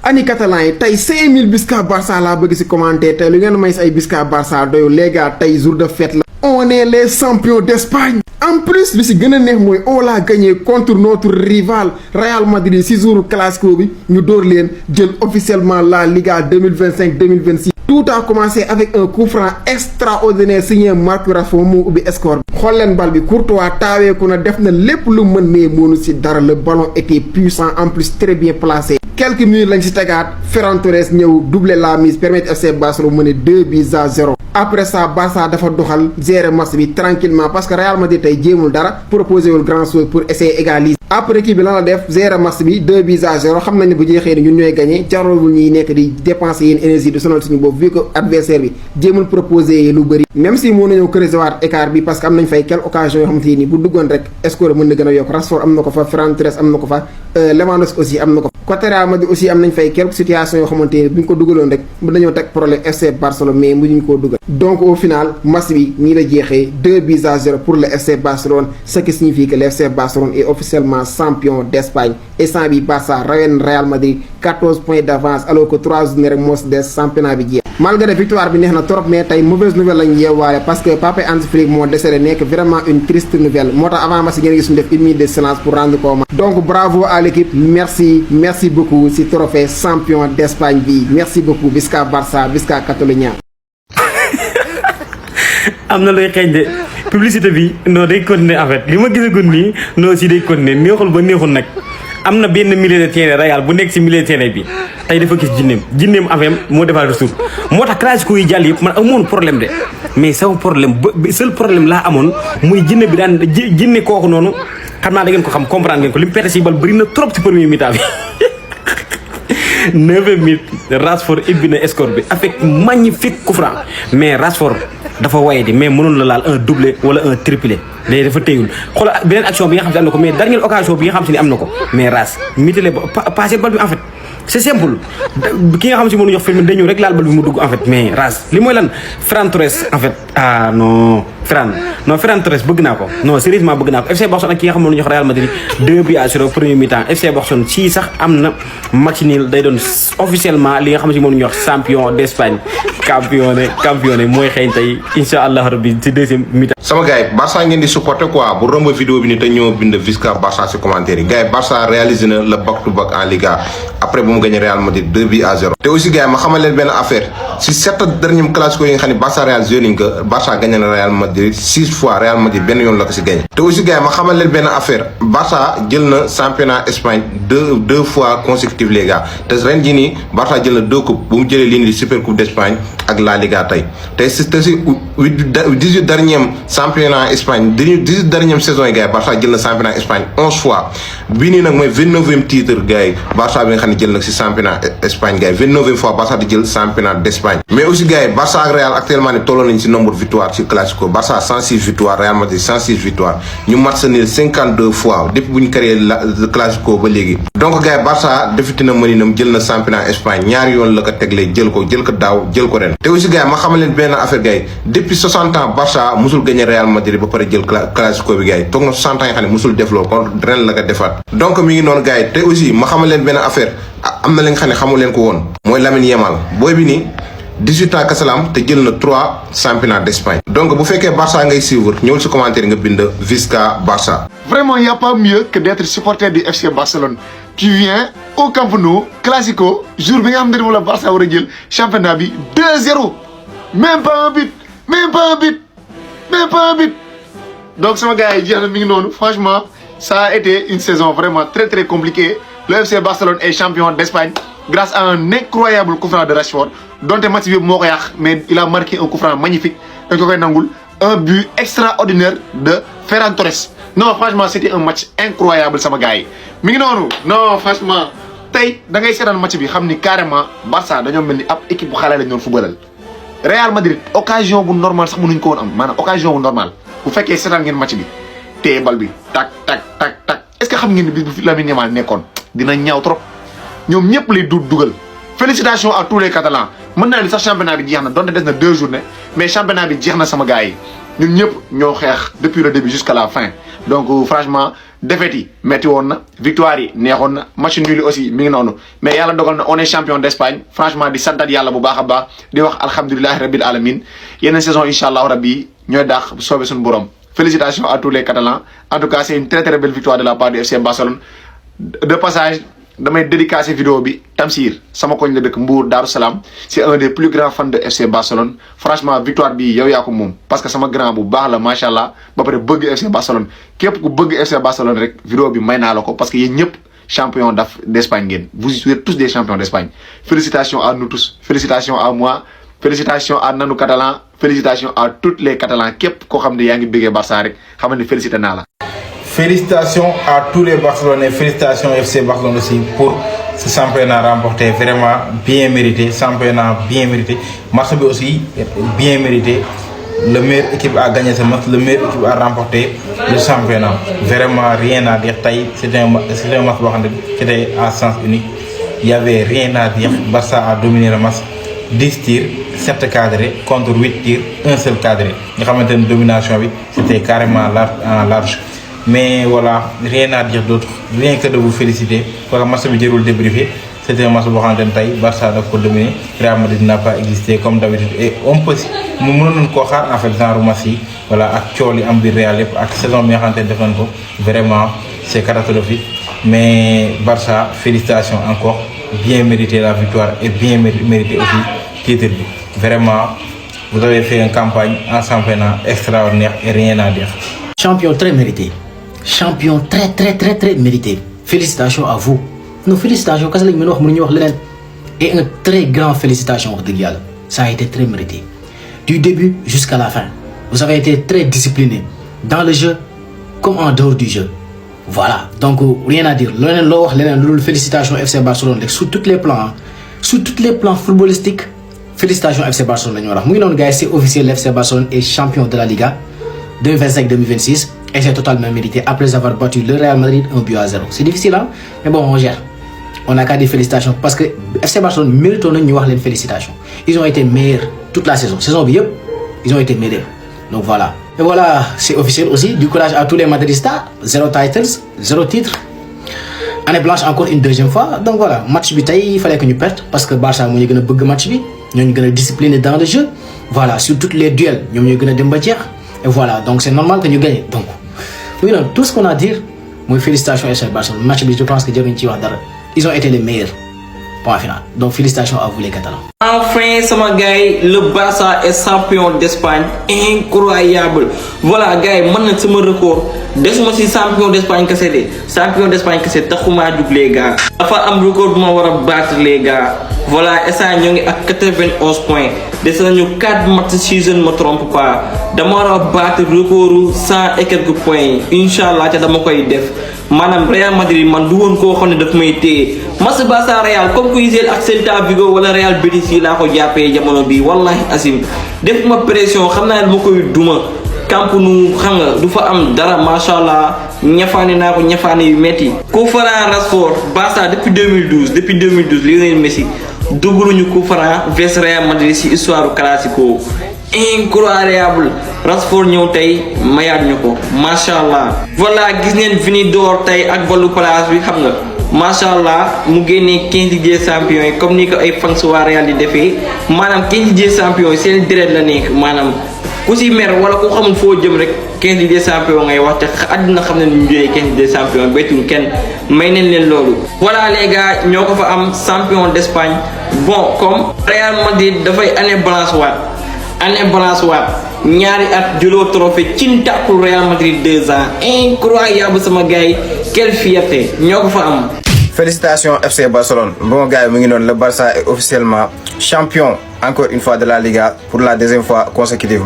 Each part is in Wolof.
ani catalan yi tey 5000 Bisca Barça laa bëgg si commenter tey lu ngeen may si ay Bisca Barça doyu les gars tey jour de fête la on est les champions d'Espagne en plus li si gën a neex mooy on l'a gagné contre notre rival Real Madrid si jour classico bi ñu dóor leen jël officiellement la Liga 2025-2026 tout a commencé avec un coup franc extraordinaire signé Marc Rashford moo ubbi score bi xool leen bal bi Courtois taaweeku na def na lépp lu mën mais mënu si dara le ballon était puissant en plus très bien placé quelques minutes lañ si tegaat Ferran Torres ñëw doubler la mise permettre FC Barcelone mener 2-0 après ça Barça dafa doxal gérer match bi tranquillement parce que Real Madrid tey jéemul dara proposé wul grand chose pour essayer égaliser après kii bi lan la def gérer match bi 2-0 xam nañ ne bu jeexee ni ñun ñooy gagné jarul ñuy nekk di dépenser yéen énergie di sonal suñu boobu vu que adversaire bi jéemul proposé lu bëri même si mën nañoo creuser waat écart bi parce que am nañ fay quelques occasions yoo xamante ni bu duggoon rek score mën na gën a yokk Rashford am na ko fa Ferran Torres am na ko fa Lewandowski aussi am na ko côté Real Madrid aussi am nañ fay quelques situations yoo xamante ni bu ñu ko dugaloon rek mën nañoo teg problème FC Barcelone mais mënuñu koo dugal donc au final match bi nii la jeexee 2-0 pour le FC Barcelone ce qui signifie que le FC Barcelone est officiellement champion d'Espagne instant bi Barça rawee Real Madrid 14 points d'avance alors que 3 journées rek moo si des championnat bi jeex malgré victoire bi neex na trop mais tey mauvaise nouvelle lañ yeewaale parce que Pape Hansi Flick moo décédé nekk vraiment une triste nouvelle moo tax avant match ngeen gis ñu def une minute de silence pour rendre compte donc bravo à l'équipe merci beaucoup si trophée champion d'Espagne bi merci beaucoup Bisca Barça Bisca Catalunya. am na looy xeeñ de publicité bi non day continuer en fait li ma gisagun nii non si day continuer neexul ba neexul nag am na benn milieu de terrain Real bu nekk si milieu de terrain bi tey dafa gis jinneem affaire moo defal retour moo tax classico yi jàll yëpp man amoon problème de mais sama problème ba seul problème laa amoon muy jinne bi daan jinne kooku noonu xam naa da ngeen ko xam comprendre ngeen ko li mu perte si bal bëri na trop si premier mi-temps bi 9e minute Rashford ibbi na score bi avec magnifique coup franc mais Rashford dafa waye di mais mënoon la laal un doublé wala un triplé léegi dafa téyul xoolal beneen action bi nga xam si am na ko mais dernière occasion bi nga xam si ne am na ko mais Rash mitale passé bal bi en fait c'est simple ki nga xam si mënu jox film dañu rek laal bal bi mu dugg en fait mais Rash li mooy lan Ferran Torres en fait ah non Ferran Torres bëgg naa ko non sérieusement bëgg naa ko FC Barcelone ak ki nga xam ne mënu jox Real Madrid 2-0 premier mi-temps FC Barcelone si sax am na match nul day doon officiellement li nga xam si mënu jox champion d'Espagne campione mooy xëy tey incha allah rabbi ci deuxième mi-temps. sama gars yi Barça ngeen di supporter quoi bu romb vidéo bi ni te ñoo bind Bisca Barça ci commentaire yi gars yi Barça réalisé na le back to back en Liga après bu mu gagné Real Madrid 2-0 te aussi gars yi ma xamal leen benn affaire si 7 derniers classico yi nga xam ne Barça réalisé nañ ko Barça gagné na Real Madrid 6 fois Real Madrid benn yoon la ko si gagné te aussi gars yi ma xamal leen benn affaire Barça jël na championnat Espagne deux fois consécutif les gars te ren jii nii Barça jël na 2 coupes bu mu jëlee lii nii di super coupe d'Espagne ak la Liga tey te si 18 derniers championnat Espagne 18 dernière saison yi gars yi Barça jël na championnat Espagne 11 fois bii nii nag mooy 29e titre gars yi Barça bi nga xam ne jël nag si championnat Espagne gars yi 29e fois Barça di jël championnat d'Espagne mais aussi gars yi Barça ak Real actuellement ne tolloo nañ si nombre de victoire ci classico Barça 106 victoire Real Madrid 106 victoire ñu match nul 52 fois depuis bu ñu créé le classico ba léegi donc gars yi Barça defiti na mëninam jël na championnat Espagne ñaari yoon la ko teglee jël ko daaw jël ko ren te aussi gars yi ma xamal leen benn affaire gars yi depuis 60 ans Barça musul gagné Real Madrid ba pare jël classico bi gars yi toog na 60 ans yi xam ne musul def loolu kon ren la ko defaat donc mi ngi noonu gars yi te aussi ma xamal leen benn affaire am na li nga xam ne xamul leen ko woon mooy Lamine Yamal booy bi nii 18 ans kasalam te jël na 3 championnats d'Espagne donc bu fekkee Barça ngay suivre ñëwul si commentaire nga bind Visca Barça. Vraiment y a pas mieux que d'être supporter du FC Barcelone. Tu viens au Camp Nou classico jour bi nga xam ne moom la Barça war a jël championnat bi 2-0 même pas un but donc sama gars yi jeex na mi ngi noonu franchement ça a été une saison vraiment très très compliquée. Le FC Barcelone est champion d'Espagne grâce à un incroyable coup franc de Rashford donte match bi moo ko yàq mais il a marqué un coup franc magnifique dañ ko koy nangul un but extraordinaire de Ferran Torres. Non franchement c'était un match incroyable sama gars yi mi ngi noonu non franchement tey da ngay seetaan match bi xam ni carrément Barça dañoo mel ni ab équipe bu xale lañ doon footballal. Real Madrid occasion bu normal sax mënuñ ko woon am maanaam occasion bu normal bu fekkee seetaan ngeen match bi téye bal bi tak est-ce que xam ngeen ni bis bu fi Lamine Yamal nekkoon dina ñaaw trop ñoom ñëpp lay dugal. Félicitations à tous les Catalans mën naa ni sax championnat bi jeex na donte des na 2 journées mais championnat bi jeex na sama gars yi ñun ñëpp ñoo xeex depuis le début jusqu'à la fin donc franchement défaite yi metti woon na victoire yi neexoon na match nul aussi mi ngi noonu mais yàlla dogal na on est champion d'Espagne franchement di santat yàlla bu baax a baax di wax alhamdulilahi rabbil alamin yeneen saison incha allah rabbi ñooy daax bu soobee suñu borom félicitations à tous les Catalans en tout cas c'est une très très belle victoire de la part du FC Barcelone de passage damay dédicacer vidéo bi Tamsir sama koñ la dëkk Mbour Darou Salam c'est un des plus grands fans de FC Barcelone franchement victoire bi yow yaa ko moom parce que sama grand bu baax la macha allah ba pare bëgg FC Barcelone képp ku bëgg FC Barcelone rek vidéo bi may naa la ko parce que yéen ñëpp champion d'Espagne ngeen vous êtes tous des champions d'Espagne félicitations à nous tous félicitations à moi félicitations à Nanu Catalan félicitations à tous les Catalans képp koo xam ne yaa ngi bëggee Barça rek xamal ni félicité naa la. Félicitations à tous les Barcelonais, félicitations FC Barcelone aussi pour ce championnat remporté, vraiment bien mérité, championnat bien mérité. Match aussi bien mérité. Le meilleur équipe a gagné ce match, le meilleur équipe a remporté le championnat. Vraiment rien à dire. C'était un match qui était à sens unique. Il n'y avait rien à dire. Barça a dominé le match. 10 tirs, 7 cadrés contre 8 tirs, un seul cadré. Une domination, c'était carrément large. Mais voilà, rien à dire d'autre, rien que de vous féliciter. Pour le match de débriefé, c'était un match de Barça a dominé, Real Madrid n'a pas existé comme d'habitude. Et on peut, nous pouvons en fait dans le match, voilà, actuellement, en Real, avec la saison vraiment, c'est catastrophique. Mais Barça, félicitations encore, bien mérité la victoire et bien mérité aussi le titre. Vraiment, vous avez fait une campagne en championnat extraordinaire et rien à dire. Champion très mérité. Champion très mérité. Félicitations à vous. Nos félicitations, et un très grand félicitations de Dial. Ça a été très mérité. Du début jusqu'à la fin. Vous avez été très discipliné. Dans le jeu comme en dehors du jeu. Voilà. Donc rien à dire. Félicitations FC Barcelone. Sous tous les plans. Sous tous les plans footballistiques. Félicitations FC Barcelone. C'est officiel, FC Barcelone est champion de la Liga 2025-2026. Et c'est totalement mérité après avoir battu le Real Madrid 1-0. C'est difficile, hein? Mais bon, on gère. On n'a qu'à dire félicitations parce que FC Barcelone mérite les félicitations. Ils ont été meilleurs toute la saison. Saison bien, ils ont été meilleurs. Donc voilà. Et voilà, c'est officiel aussi. Du courage à tous les Madridistas. 0 titles, 0 titres. Année blanche encore une deuxième fois. Donc voilà, match bitaille, il fallait que nous perdions parce que Barça a eu un match. Nous avons discipliné dans le jeu. Voilà, sur tous les duels, nous avons eu et voilà, donc c'est normal que nous gagnions. Donc, oui, non, tout ce qu'on a à dire, moi, félicitations à FC Barcelone. Le match, je pense que ils ont été les meilleurs. Point final. Donc, félicitations à vous les Catalans. Enfin, sama gars, le Barça est champion d'Espagne. Incroyable. Voilà, gars, maintenant, c'est mon record. Desuma si champion d'Espagne que c'est. Champion d'Espagne que c'est. Taxuma djug les gars. Dafa am record bu ma wara battre les gars. Voilà, et ça ñu ngi ak 91 points. Des nañu 4 matchs si je ne me trompe pas. Dama wara battre record 100 et quelques points. Inshallah, té dama koy def. Manam Real Madrid man du won ko xone daf may téye. Match Barça Real comme ku yisel ak Celta Vigo wala Real Betis la ko jappé jamono bi wallahi asim. Def ma pression xamna dama koy duma. Camp Nou xam nga du fa am dara machallah ñafaane naa ko ñafaane yu metti coup franc Rashford Barça depuis 2012 Lionel Messi duguluñu coup franc vers Real Madrid ci histoire classico incroyable Rashford ñëw tey mayaat ñu ko machallah voilà gis ngeen Vini d'Or tey ak balu place bi xam nga machallah mu génnee 15 Ligue des Champions yi comme ni ko ay fans waa Real di defee maanaam 15 Ligue des Champions yi seen deret la nekk maanaam ku si mer wala ku xamul foo jëm rek 15 Ligue des Champions ngay wax te àdduna xam ne ñu jëlee 15 Ligue des Champions bettul kenn may nañ leen loolu. voilà les gars ñoo ko fa am champion d'Espagne bon comme Real Madrid dafay année blanche waat ñaari at jëloo trophée ci tàkkul Real Madrid 2 ans incroyable sama gars yi quelle fierté ñoo ko fa am. Félicitations FC Barcelone. Bon gars, le Barça est officiellement champion encore une fois de la Liga pour la deuxième fois consécutive.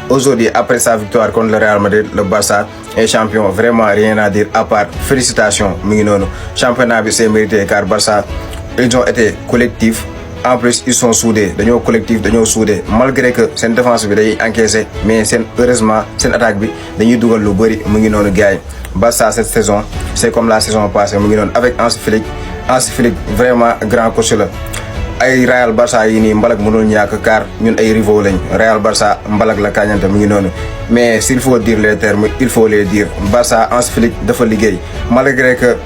Aujourd'hui, après sa victoire contre le Real Madrid, le Barça est champion. Vraiment rien à dire à part félicitations. Championnat c'est mérité car Barça, ils ont été collectifs. En plus, ils sont soudés. Ils sont collectifs, ils sont soudés. Malgré que c'est une défense qui est encaissée, mais heureusement, c'est une attaque qui est double. Barça cette saison, c'est comme la saison passée. Avec Hans Flick, vraiment grand coach là. ay Real Barça yi nii mbalak mënul ñàkk car ñun ay rivaux lañ Real Barça mbalak la kañante mu ngi noonu mais s'il faut dire les termes il faut les dire Barça Hans Flick dafa liggéey malgré que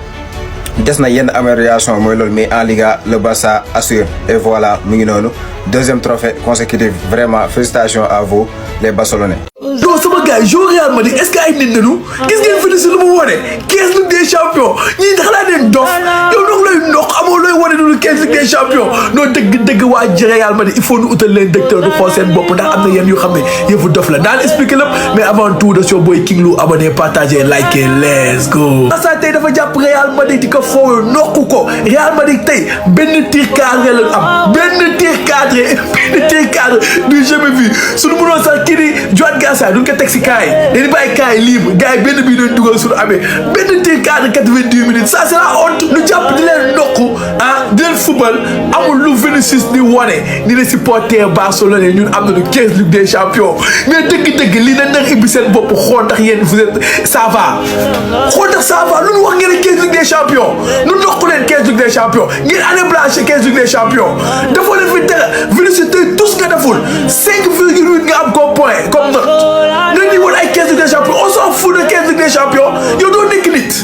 des na yenn amélioration mooy loolu mais en Liga le Barça assure et voilà mu ngi noonu deuxième trophée consécutif vraiment félicitations à vous les Barcelonais. non sama gars yi joueur Real Madrid est-ce que ay nit nañu gis ngeen Vinicius lu mu wone 15 Ligue des champions ñii xalaat leen dof yow ndox lay ndox amoo looy wone dul 15 Ligue des champions non dëgg waa ji Real Madrid il faut ñu utal leen docteur du xool seen bopp ndax am na yenn yu xam ne yëfu dof la daan expliqué lépp mais avant tout de show boy King Lou abonné partagé like let's go. Barça tey dafa jàpp Real Madrid di ko foowe nokku ko Real Madrid tey benn tir cadré la am benn tir cadré du jamais vu suñu mënoon sax kii di Juan Garcia duñ ko teg si kaay dañu bàyyi kaay libre gars yi benn bii doon dugal suñu amee benn tir cadré 90 minutes ça c'est la honte ñu jàpp di leen nokku di leen football amul lu Vinicius di wane ni les supporters Barcelone ñun am nañu 15 Ligue des champions mais dëgg-dëgg lii na nar ibbi seen bopp xool ndax yéen vous êtes ça va xool ndax ça va lu ñu wax ngeen 15 Ligue des champions ñu nokku leen 15 Ligue des champions ngeen année blanche 15 Ligue des champions dafa leen fi dara Vinicius tey tous nga deful 5,8 nga am comme point comme note nga di woon ay 15 Ligue des champions on s'en fout de 15 Ligue des champions yow doo nekk nit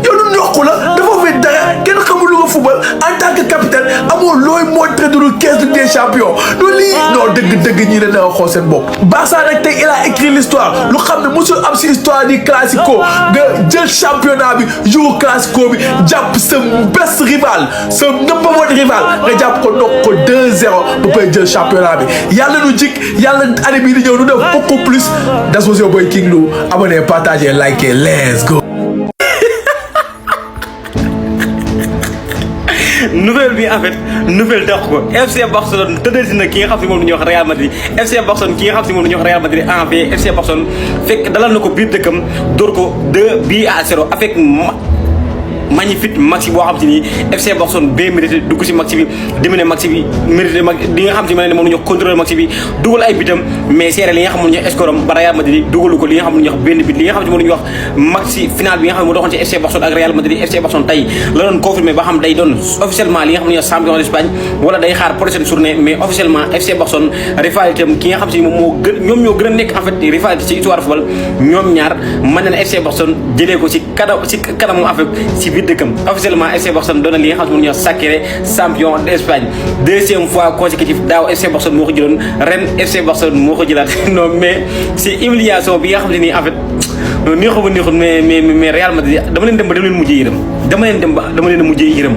yow du nokku la dafa fi dara kenn xamul lu nga football en tant que capitaine amoo looy montré du 15 Ligue des champions loolu lii non dëgg ñii la danga xool seen bopp Barça nag tey il a écrit l'histoire lu xam ne mosul am si histoire di classico nga jël championnat bi jour classico bi jàpp sa best rival sa number one rival nga jàpp ko nokk ko 2-0 ba pay jël championnat bi yàlla nu jik yàlla année bii di ñëw nu def beaucoup plus das was your boy King Lou abonné partagé like let's go. nouvelle bi en fait nouvelle tax ko FC Barcelone tëddati na ki nga xam si moom la ñuy wax Real Madrid FC Barcelone ki nga xam si moom la ñuy wax Real Madrid en FC Barcelone fekk dalal na ko biir dëkkam dóor ko 2-0 avec magnifique maxi boo xam si nii FC Barcelone ba mérité dugg si maxi bi diminué maxi bi mérité li nga xam si ma ne moom la ñu wax contrôle maxi bi dugal ay bitam mais seere li nga xam ne ñu wax score am ba Real Madrid dugalu ko li nga xam ne ñu wax benn bit li nga xam si moom la ñu wax maxi final bi nga xam ne moo doxoon ci FC Barcelone ak Real Madrid FC Barcelone tey la doon confirmé ba xam day doon officiellement li nga xam ne ñu wax champion d'Espagne wala day xaar prochaine journée mais officiellement FC Barcelone rivalité am ki nga xam si moom moo gën ñoom ñoo gën a nekk en fait rivalité ci histoire football ñoom ñaar mën na ne FC Barcelone jëlee ko ci kanam en fait ci biir dëkkam officiellement FC Barcelone doon na li nga xam ne moom ñoo sacré champion d'Espagne deuxième fois consécutif daaw FC Barcelone moo ko jëloon ren FC Barcelone moo ko jëlaat non mais c'est humiliation bi nga xam ne nii en fait neexul ba neexul mais Real Madrid dama leen dem ba dama leen mujjee yërëm